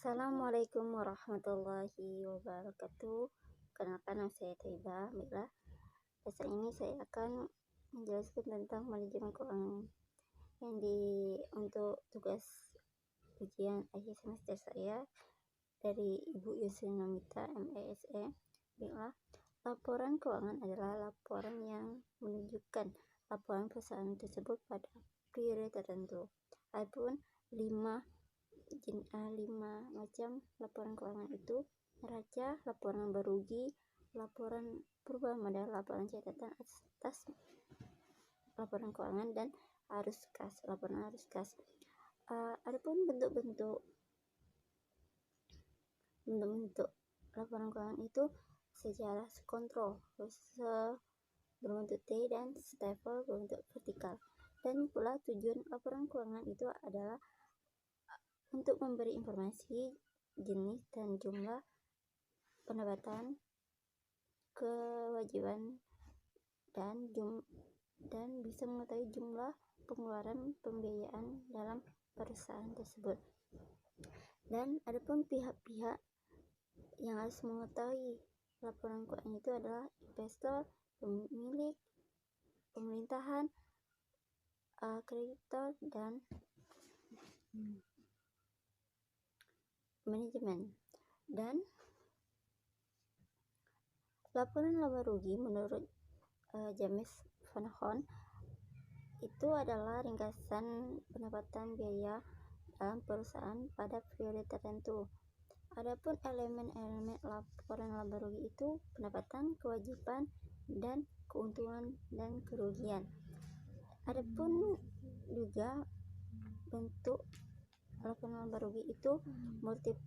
Assalamualaikum warahmatullahi wabarakatuh. Kenalkan, nama saya Thaiba. Baiklah, saat ini saya akan menjelaskan tentang manajemen keuangan untuk tugas ujian akhir semester saya dari Ibu Yusri Nomita MESE. Baiklah, laporan keuangan adalah laporan yang menunjukkan laporan perusahaan tersebut pada periode tertentu. Adapun 5 macam laporan keuangan itu: neraca, laporan berugi, laporan perubahan modal, laporan catatan atas laporan keuangan, dan laporan arus kas. Adapun bentuk-bentuk laporan keuangan itu secara kontrol berbentuk T dan stapel berbentuk vertikal. Dan pula tujuan laporan keuangan itu adalah untuk memberi informasi jenis dan jumlah pendapatan, kewajiban, dan bisa mengetahui jumlah pengeluaran pembiayaan dalam perusahaan tersebut. Dan adapun pihak-pihak yang harus mengetahui laporan keuangan itu adalah investor, pemilik, pemerintahan, kreditor, dan manajemen. Dan laporan laba rugi menurut James Van Horn itu adalah ringkasan pendapatan biaya dalam perusahaan pada periode tertentu. Adapun elemen-elemen laporan laba rugi itu pendapatan, kewajiban, dan keuntungan dan kerugian. Adapun juga bentuk laporan laba rugi itu multiple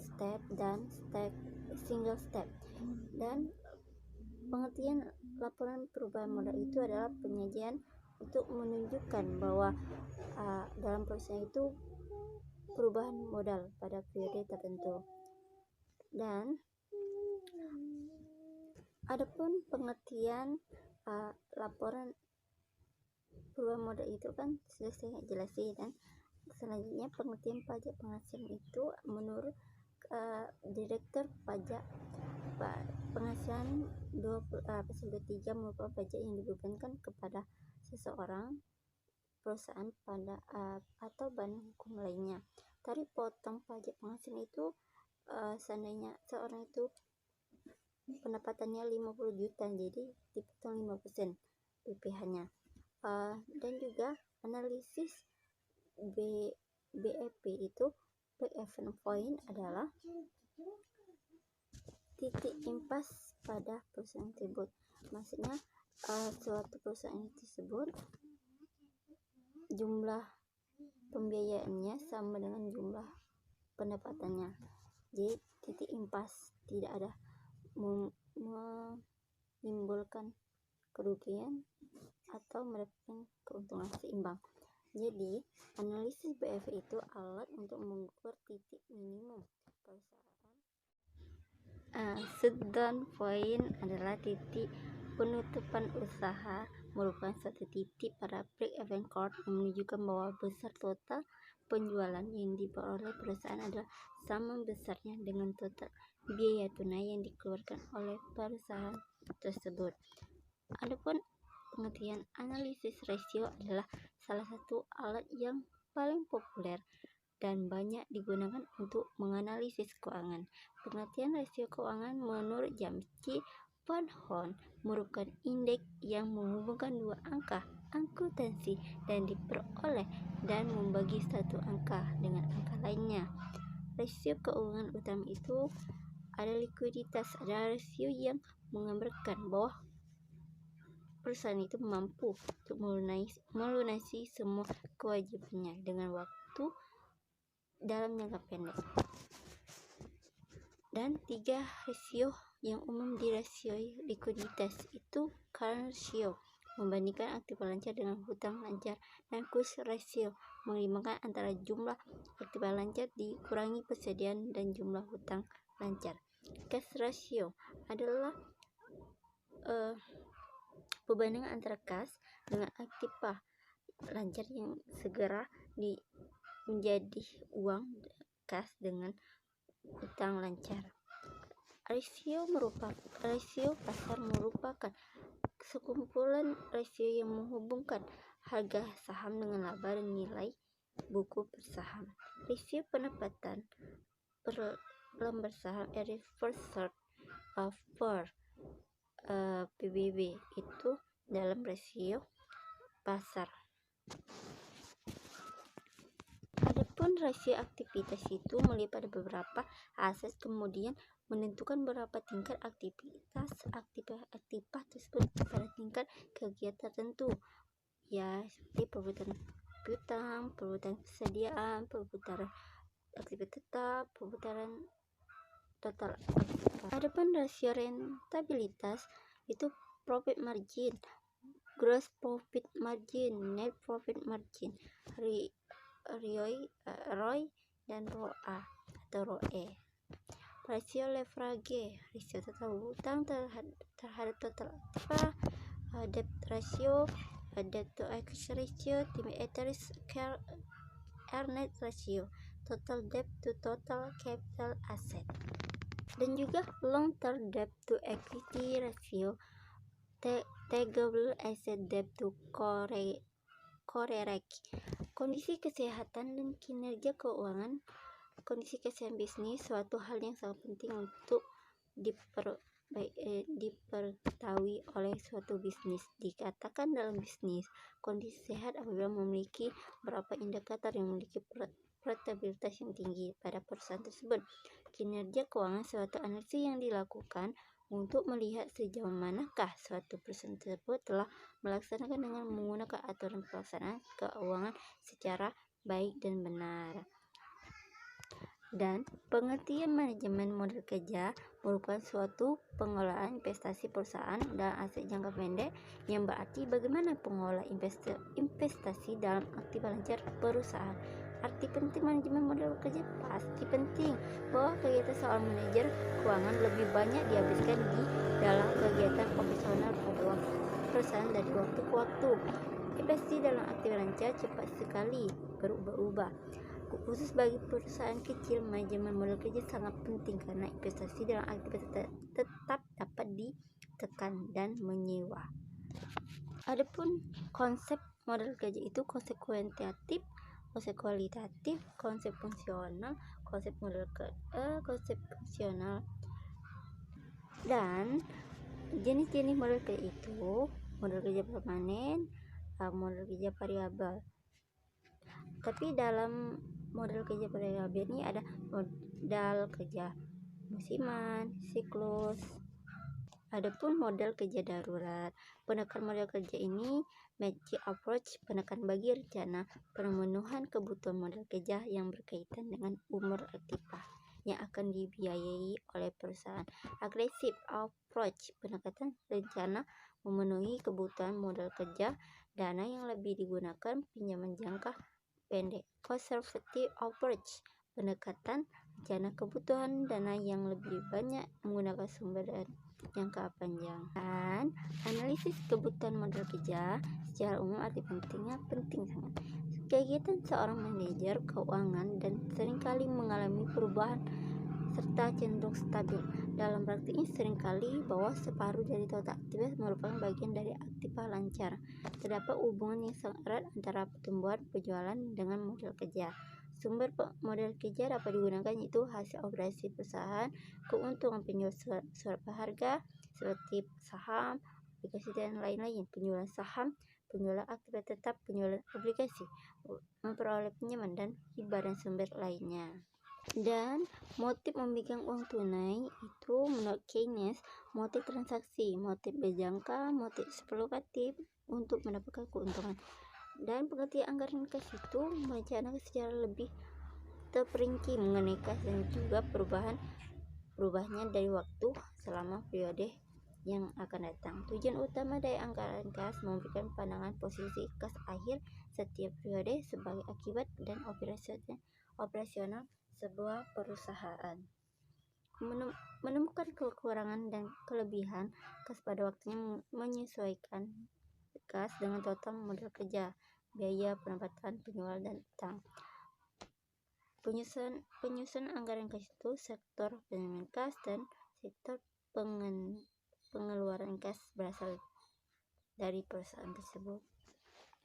step dan single step. Dan pengertian laporan perubahan modal itu adalah penyajian untuk menunjukkan bahwa dalam perusahaan itu perubahan modal pada periode tertentu. Dan adapun pengertian laporan perubahan modal itu kan sudah saya jelaskan. Dan selanjutnya pengertian pajak penghasilan itu menurut Direktur Pajak Penghasilan pasal 23 merupakan pajak yang dibebankan kepada seseorang, perusahaan, pada atau badan hukum lainnya. Tarif potong pajak penghasilan itu seandainya seorang itu pendapatannya 50 juta, jadi dipotong 5% PPh-nya. Dan juga analisis BEP itu break-even point adalah titik impas pada perusahaan tersebut. Maksudnya suatu perusahaan tersebut jumlah pembiayaannya sama dengan jumlah pendapatannya. Jadi titik impas, tidak ada menimbulkan kerugian atau mendapatkan keuntungan seimbang. Jadi analisis BEP itu alat untuk mengukur titik minimum perusahaan. Shutdown point adalah titik penutupan usaha, merupakan suatu titik pada break-even point yang menunjukkan bahwa besar total penjualan yang diperoleh perusahaan adalah sama besarnya dengan total biaya tunai yang dikeluarkan oleh perusahaan tersebut. Adapun pengertian analisis rasio adalah salah satu alat yang paling populer dan banyak digunakan untuk menganalisis keuangan. Pengertian rasio keuangan menurut James C. Van Horn merupakan indeks yang menghubungkan dua angka akuntansi dan diperoleh dan membagi satu angka dengan angka lainnya. Rasio keuangan utama itu ada likuiditas, adalah rasio yang menggambarkan bahwa perusahaan itu mampu untuk melunasi semua kewajibannya dengan waktu dalam jangka pendek. Dan 3 rasio yang umum dirasioi likuiditas itu current ratio, membandingkan aktiva lancar dengan hutang lancar, dan cost ratio, mengimbangkan antara jumlah aktiva lancar dikurangi persediaan dan jumlah hutang lancar. Cash ratio adalah perbandingan antara kas dengan aktiva lancar yang segera menjadi uang kas dengan utang lancar. Rasio pasar merupakan sekumpulan rasio yang menghubungkan harga saham dengan laba dan nilai buku per saham. Rasio pendapatan per lembar saham per PBB itu dalam rasio pasar. Adapun rasio aktivitas itu melipat beberapa aset, kemudian menentukan berapa tingkat aktivitas tersebut pada tingkat kegiatan tertentu, ya seperti perputaran piutang, perputaran persediaan, perputaran aktivitas tetap, perputaran total aktivitas. Adapun rasio rentabilitas itu profit margin, gross profit margin, net profit margin, ROI dan ROA atau ROE. Rasio leverage, rasio total hutang terhadap total aktiva, debt ratio, debt to equity ratio, net ratio, total debt to total capital asset, dan juga long term debt to equity ratio, tangible asset debt to core kondisi kesehatan dan kinerja keuangan. Kondisi kesehatan bisnis suatu hal yang sangat penting untuk diperketahui oleh suatu bisnis. Dikatakan dalam bisnis, kondisi sehat apabila memiliki beberapa indikator yang memiliki profitabilitas yang tinggi pada perusahaan tersebut. Kinerja keuangan suatu analisis yang dilakukan untuk melihat sejauh manakah suatu perusahaan tersebut telah melaksanakan dengan menggunakan aturan pelaksanaan keuangan secara baik dan benar. Dan pengertian manajemen model kerja merupakan suatu pengelolaan investasi perusahaan dalam aset jangka pendek, yang berarti bagaimana pengelola investasi dalam aktiva lancar perusahaan. Arti penting manajemen model kerja pasti penting, bahwa kegiatan seorang manajer keuangan lebih banyak dihabiskan di dalam kegiatan operasional pada perusahaan dari waktu ke waktu. Investasi dalam aktiva lancar cepat sekali berubah-ubah. Khusus bagi perusahaan kecil, manajemen model kerja sangat penting karena investasi dalam aktivitas tetap dapat ditekan dan menyewa. Adapun konsep model kerja itu konsep kuantitatif, konsep kualitatif, konsep fungsional, konsep fungsional, dan jenis-jenis model kerja itu model kerja permanen, model kerja variabel. Tapi dalam model kerja variabel ini ada modal kerja musiman, siklus. Adapun model kerja darurat, pendekatan model kerja ini matching approach, pendekatan bagi rencana pemenuhan kebutuhan model kerja yang berkaitan dengan umur aktiva yang akan dibiayai oleh perusahaan. Aggressive approach, pendekatan rencana memenuhi kebutuhan model kerja, dana yang lebih digunakan pinjaman jangka pendek. Conservative approach, pendekatan rencana kebutuhan dana yang lebih banyak menggunakan sumber dan jangka panjang. Dan analisis kebutuhan model kerja secara umum arti pentingnya penting sangat. Kegiatan seorang manajer keuangan dan seringkali mengalami perubahan serta cenderung stabil. Dalam praktiknya seringkali bahwa separuh dari total aktivitas merupakan bagian dari aktiva lancar. Terdapat hubungan yang sangat erat antara pertumbuhan penjualan dengan model kerja. Sumber model kerja dapat digunakan yaitu hasil operasi perusahaan, keuntungan penjual surat berharga seperti saham, obligasi dan lain-lain, penjualan saham, penjualan aktivitas tetap, penjualan obligasi, memperoleh pinjaman dan hibah dan sumber lainnya. Dan motif memegang uang tunai itu menurut Keynes motif transaksi, motif berjangka, motif spekulatif untuk mendapatkan keuntungan. Dan pengertian anggaran kas itu merencanakan secara lebih terperinci mengenai kas dan juga berubahnya dari waktu selama periode yang akan datang. Tujuan utama dari anggaran kas memberikan pandangan posisi kas akhir setiap periode sebagai akibat dan operasional sebuah perusahaan. Menemukan kekurangan dan kelebihan kas pada waktunya, menyesuaikan kas dengan total model kerja, biaya, pendapatan, penjualan, dan utang. Penyusunan anggaran kas itu sektor penerimaan kas dan sektor pengeluaran kas berasal dari perusahaan tersebut.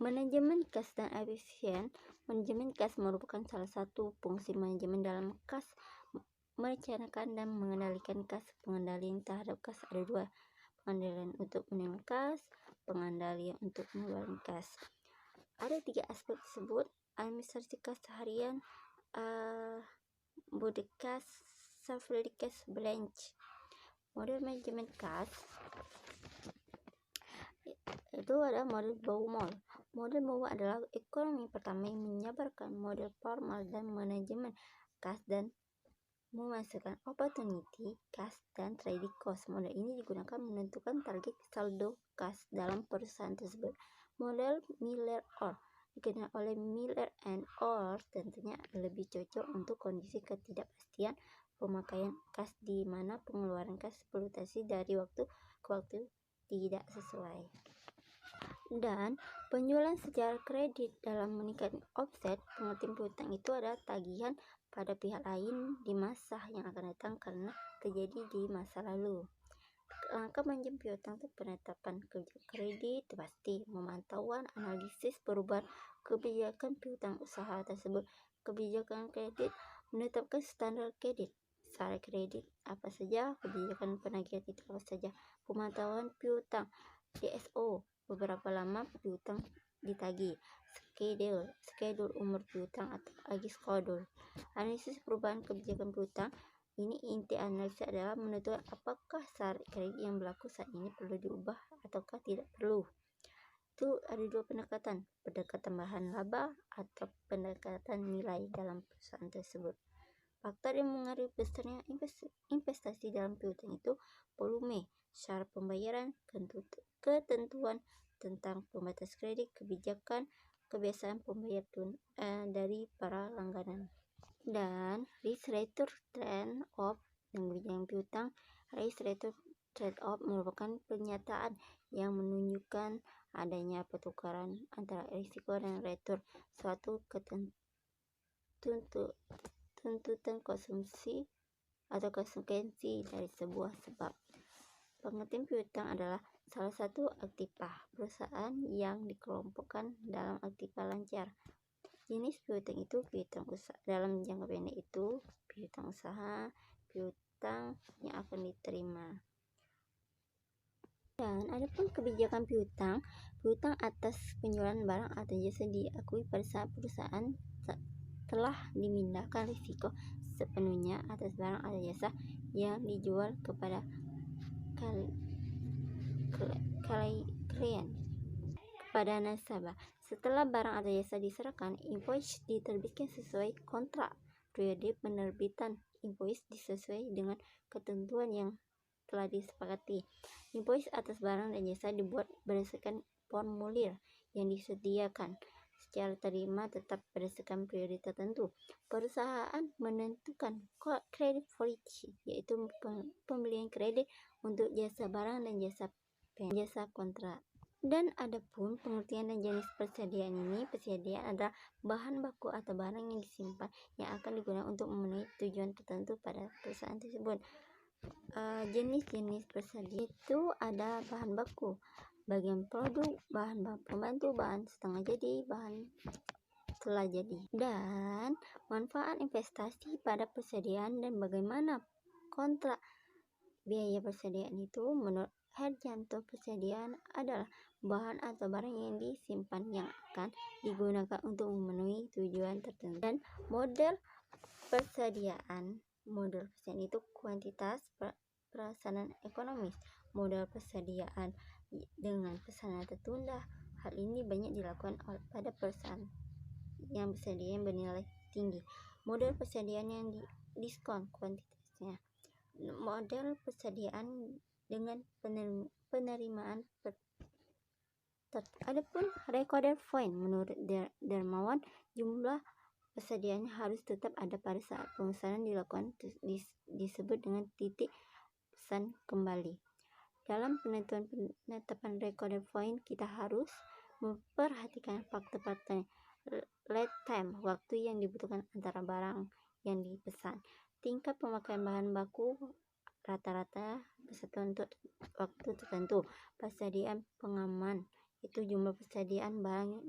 Manajemen kas dan efisien. Manajemen kas merupakan salah satu fungsi manajemen dalam kas. Merencanakan dan mengendalikan kas. Pengendalian terhadap kas ada dua: pengendalian untuk menerima kas, pengendalian untuk mengeluarkan kas. Ada 3 aspek tersebut: administrasi kas harian, budget kas, survey kas, balance. Model manajemen kas itu ada model Baumol. Model Baumol adalah ekonomi pertama yang menjabarkan model formal dan manajemen kas dan memasukkan opportunity kas dan trading cost. Model ini digunakan menentukan target saldo kas dalam perusahaan tersebut. Model Miller-Orr dikenal oleh Miller and Orr tentunya lebih cocok untuk kondisi ketidakpastian pemakaian kas di mana pengeluaran kas fluktuasi dari waktu ke waktu tidak sesuai. Dan penjualan secara kredit dalam meningkatkan offset. Pengertian piutang itu adalah tagihan pada pihak lain di masa yang akan datang karena terjadi di masa lalu. Langkah manajemen piutang itu penetapan kebijakan kredit pasti, pemantauan, analisis perubahan kebijakan piutang usaha tersebut. Kebijakan kredit menetapkan standar kredit, syarat kredit apa saja, kebijakan penagihan itu apa saja, pemantauan piutang, DSO, beberapa lama piutang ditagih, schedule umur piutang atau lagi schedule. Analisis perubahan kebijakan piutang. Ini inti analisis adalah menentukan apakah syarat kredit yang berlaku saat ini perlu diubah ataukah tidak perlu. Itu ada 2 pendekatan bahan laba atau pendekatan nilai dalam perusahaan tersebut. Faktor yang mengaruhi besarnya investasi dalam piutang itu volume, syarat pembayaran, ketentuan tentang pembatas kredit, kebiasaan pembayar dari para langganan. Dan risk return trade-off dengan kebijakan piutang. Risk return trade-off merupakan pernyataan yang menunjukkan adanya pertukaran antara risiko dan return suatu tuntutan konsumsi atau konsekuensi dari sebuah sebab. Pengertian piutang adalah salah satu aktiva perusahaan yang dikelompokkan dalam aktiva lancar. Jenis piutang itu piutang usaha. Dalam jangka pendek itu piutang usaha, piutang yang akan diterima. Dan adapun kebijakan piutang atas penjualan barang atau jasa diakui pada saat perusahaan telah dimindahkan risiko sepenuhnya atas barang atau jasa yang dijual kepada klien kepada nasabah. Setelah barang atau jasa diserahkan, invoice diterbitkan sesuai kontrak. Periode penerbitan invoice disesuaikan dengan ketentuan yang telah disepakati. Invoice atas barang dan jasa dibuat berdasarkan formulir yang disediakan secara terima tetap berdasarkan periode tertentu. Perusahaan menentukan credit policy, yaitu pembelian kredit untuk jasa barang dan jasa kontrak. Dan adapun pengertian dan jenis persediaan ini, persediaan adalah bahan baku atau barang yang disimpan yang akan digunakan untuk memenuhi tujuan tertentu pada perusahaan tersebut. Jenis-jenis persediaan itu ada bahan baku, bagian produk, bahan pembantu, bahan setengah jadi, bahan telah jadi. Dan manfaat investasi pada persediaan dan bagaimana kontrak biaya persediaan itu. Menurut Herjanto, persediaan adalah bahan atau barang yang disimpan yang akan digunakan untuk memenuhi tujuan tertentu. Dan model persediaan itu kuantitas pelaksanaan ekonomis. Model persediaan dengan pesanan tertunda. Hal ini banyak dilakukan pada perusahaan yang persediaan bernilai tinggi. Model persediaan yang diskon kuantitasnya. Model persediaan dengan penerimaan adapun recorded point. Menurut Dermawan, jumlah persediaan harus tetap ada pada saat pemesanan dilakukan, disebut dengan titik pesan kembali. Dalam penetapan recorded point, kita harus memperhatikan faktor-faktor Lead time, waktu yang dibutuhkan antara barang yang dipesan. Tingkat pemakaian bahan baku rata-rata kesatuan untuk waktu tertentu. Persediaan pengaman, itu jumlah persediaan barang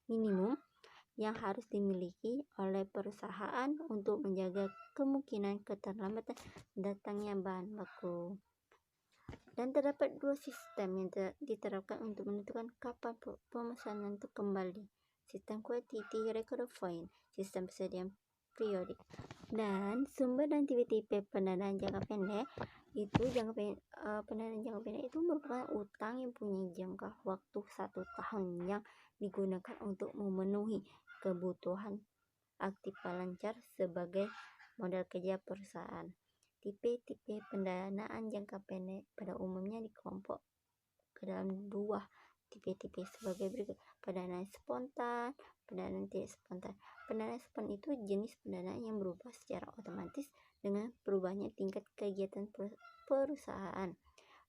minimum yang harus dimiliki oleh perusahaan untuk menjaga kemungkinan keterlambatan datangnya bahan baku. Dan terdapat dua sistem yang diterapkan untuk menentukan kapan pemesanan itu kembali. Sistem Quantity Record Point, sistem persediaan periodik. Dan sumber dan tipe-tipe pendanaan jangka pendek itu pendanaan jangka pendek itu merupakan utang yang punya jangka waktu 1 tahun yang digunakan untuk memenuhi kebutuhan aktiva lancar sebagai modal kerja perusahaan. Tipe-tipe pendanaan jangka pendek pada umumnya dikelompok ke dalam dua tipe-tipe sebagai berikut. Pendanaan spontan, pendanaan tidak spontan. Pendanaan spontan itu jenis pendanaan yang berubah secara otomatis dengan berubahnya tingkat kegiatan perusahaan.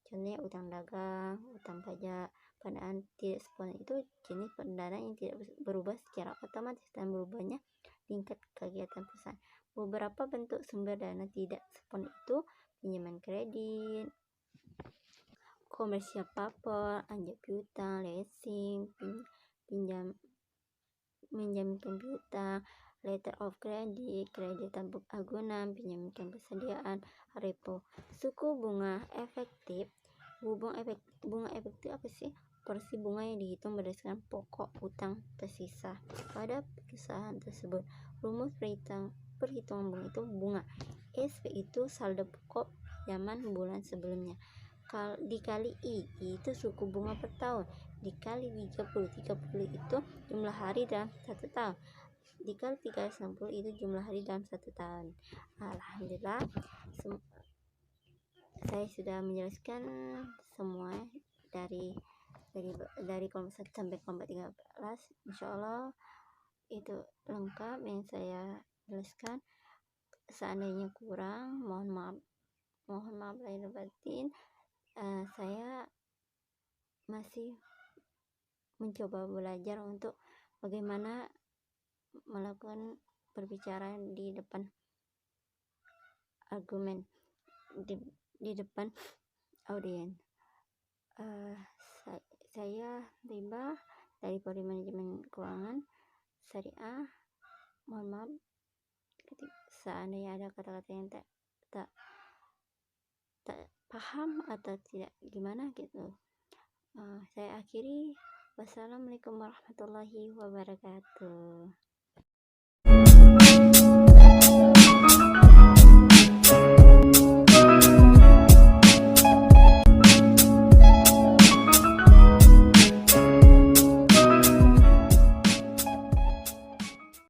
Contohnya utang dagang, utang pajak. Pendanaan tidak spontan itu jenis pendanaan yang tidak berubah secara otomatis dan berubahnya tingkat kegiatan perusahaan. Beberapa bentuk sumber dana tidak spontan itu pinjaman kredit, komersial paper, anjak piutang, leasing, menjaminkan piutang, letter of credit, kredit tanpa agunan, pinjaman persediaan, repo. Suku bunga efektif. Bunga efektif apa sih? Porsi bunga yang dihitung berdasarkan pokok utang tersisa pada perusahaan tersebut. Rumus perhitungan bunga itu bunga SP itu saldo pokok zaman bulan sebelumnya dikali I itu suku bunga per tahun, dikali 30 itu jumlah hari dalam 1 tahun, dikali 360 itu jumlah hari dalam 1 tahun. Alhamdulillah saya sudah menjelaskan semua dari kelompok 1 sampai kelompok 13. Insyaallah itu lengkap yang saya jelaskan. Seandainya kurang, mohon maaf lahir batin. Saya masih mencoba belajar untuk bagaimana melakukan perbicaraan di depan argumen, di depan audiens. Saya Riba dari Prodi Manajemen Keuangan Syariah. Mohon maaf seandainya ada kata-kata yang tak paham atau tidak gimana gitu. Saya akhiri. Wassalamualaikum warahmatullahi wabarakatuh.